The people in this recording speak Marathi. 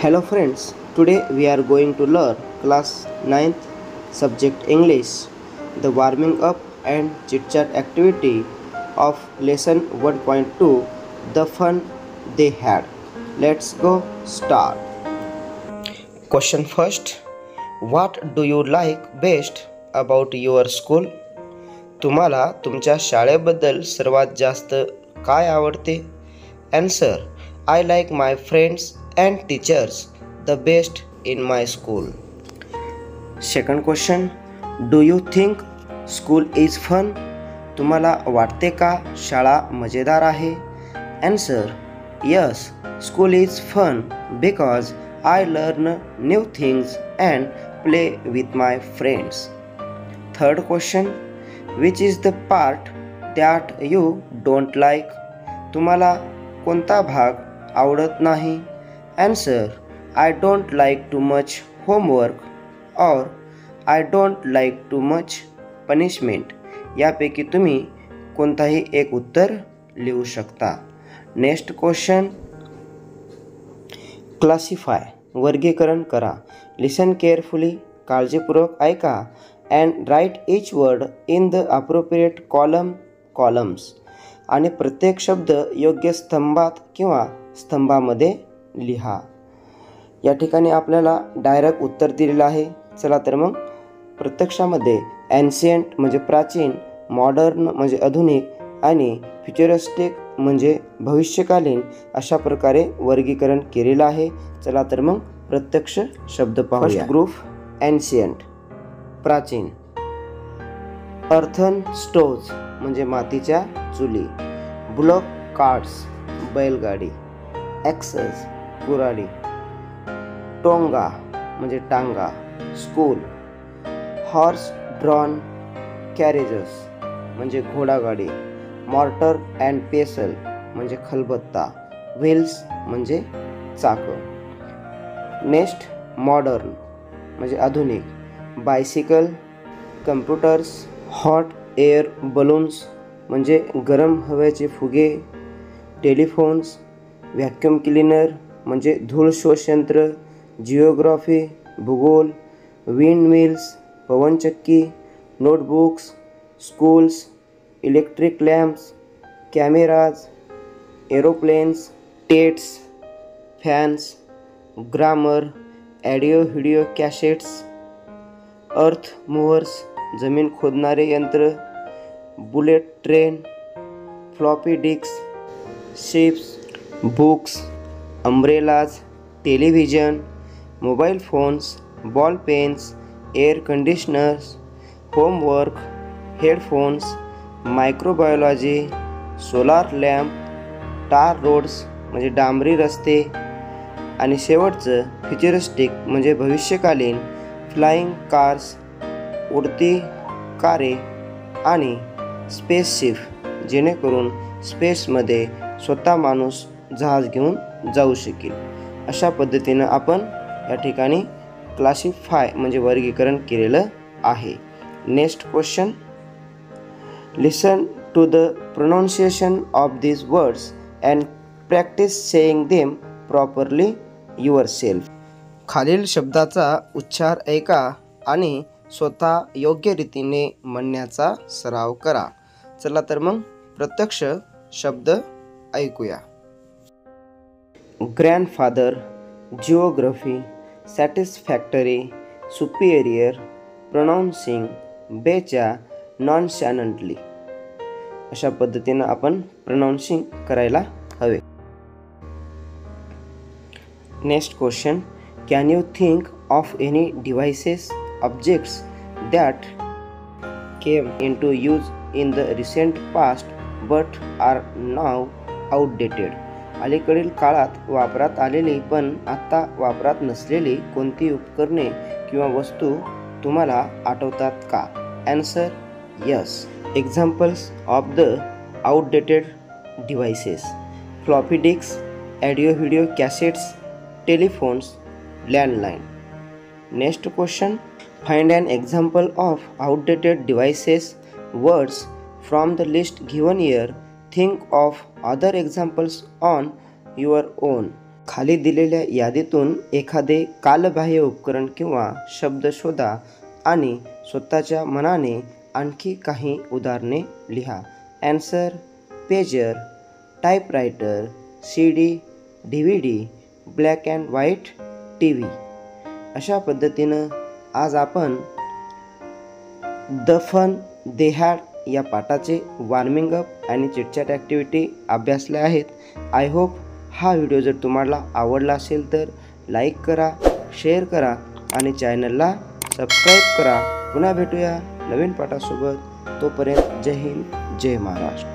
Hello friends, today we are going to learn class 9th subject English, the warming up and chit chat activity of lesson 1.2, the fun they had. Let's go start. Question first, what do you like best about your school? तुम्हाला तुमच्या शाळेबद्दल सर्वात जास्त काय आवडते? Answer, I like my friends and teachers the best in my school. Second question, do you think school is fun? तुम्हाला वाटते का शाळा मजेदार आहे? Answer, yes, school is fun because I learn new things and play with my friends. Third question, which is the part that you don't like? तुम्हाला कोणता भाग आवडत नाही? Answer, I don't like too much homework or I don't like too much punishment. यापैकी तुम्ही कोणताही एक उत्तर लिहू शकता. नेक्स्ट क्वेश्चन, क्लासिफाय, वर्गीकरण करा. लिसन केअरफुली, काळजीपूर्वक ऐका, and write each word in the appropriate columns. आणि प्रत्येक शब्द योग्य स्तंभात किंवा स्तंभामध्ये लिहा. या ठिकाणी आपल्याला डायरेक्ट उत्तर दिलेलं आहे. चला तर मग प्रत्यक्षामध्ये एन्शियंट म्हणजे प्राचीन, मॉडर्न म्हणजे आधुनिक आणि फ्युचरिस्टिक म्हणजे भविष्यकालीन अशा प्रकारे वर्गीकरण केलेलं आहे. चला तर मग प्रत्यक्ष शब्द पाहूया. फर्स्ट ग्रुप एन्शियंट, प्राचीन. अर्थन स्टोव्ज म्हणजे मातीच्या चुली. ब्लॉक कार्ट्स बैलगाडी. ॲक्सेस कुऱ्हाडी. टोंगा म्हणजे टांगा. स्कूल. हॉर्स ड्रॉन कॅरेजेस म्हणजे घोडागाडी. मॉर्टर अँड पेसल म्हणजे खलबत्ता. व्हील्स म्हणजे चाकं. नेक्स्ट मॉडर्न म्हणजे आधुनिक. Bicycle. Computers. Hot air balloons म्हणजे गरम हवेचे फुगे. टेलिफोन्स. व्हॅक्यूम क्लीनर म्हणजे धूळ शोषयंत्र. जिओग्राफी भूगोल. विंड मिल्स पवनचक्की. Notebooks. Schools. Electric lamps. Cameras. Aeroplanes. Tents. Fans. Grammar. Audio video cassettes. Earth movers जमीन खोदणारे यंत्र. Bullet train. Floppy disk. Ships. Books. Umbrellas. Television. Mobile phones. Ball pens. Air conditioners. Homework. Headphones. Microbiology. Solar lamp. Tar roads म्हणजे डांबरी रस्ते. आणि शेवटचं फ्युचरिस्टिक म्हणजे भविष्यकालीन. फ्लाइंग कार्स उडती कारे आणि स्पेसशिप जेणेकरून स्पेसमध्ये स्वतः माणूस जहाज घेऊन जाऊ शकेल. अशा पद्धतीनं आपण या ठिकाणी क्लासिफाय म्हणजे वर्गीकरण केलेलं आहे. Next question, listen to the pronunciation of these words and practise saying them properly yourself. खालील शब्दाचा उच्चार ऐका आणि स्वतः योग्य रीतीने म्हणण्याचा सराव करा. चला तर मग प्रत्यक्ष शब्द ऐकूया. ग्रँडफादर. जिओग्राफी. सॅटिस्फॅक्टरी. सुपिरियर. प्रोनाउन्सिंग. बेचा. नॉनशॅनंटली. अशा पद्धतीनं आपण प्रोनाउन्सिंग करायला हवे. Next question, can you think of any devices objects that came into use in the recent past but are now outdated. अलीकडील काळात वापरात आलेली पण आता वापरात नसलेली कोणती उपकरणे किंवा वस्तू तुम्हाला आठवतात का? Answer, yes. Examples of the outdated devices: floppy disks, audio video cassettes, telephones, landline. Next question, find an example of outdated devices words from the list given here. Think of other examples on your own. खाली दिलेल्या यादीतून एखादे कालबाह्य उपकरण किंवा शब्द शोधा आणि स्वतःच्या मनाने आणखी काही उदाहरणे लिहा. Answer: pager, typewriter, CD, DVD, black and white TV. अशा पद्धतीनं आज आपण द फन दे हॅड या पाठाचे वॉर्मिंग अप आणि चिटचॅट ॲक्टिव्हिटी अभ्यासल्या आहेत. आय होप हा व्हिडिओ जर तुम्हाला आवडला असेल तर लाईक करा, शेअर करा आणि चॅनलला सबस्क्राईब करा. पुन्हा भेटूया नवीन पाठासोबत. तोपर्यंत जय हिंद, जय महाराष्ट्र.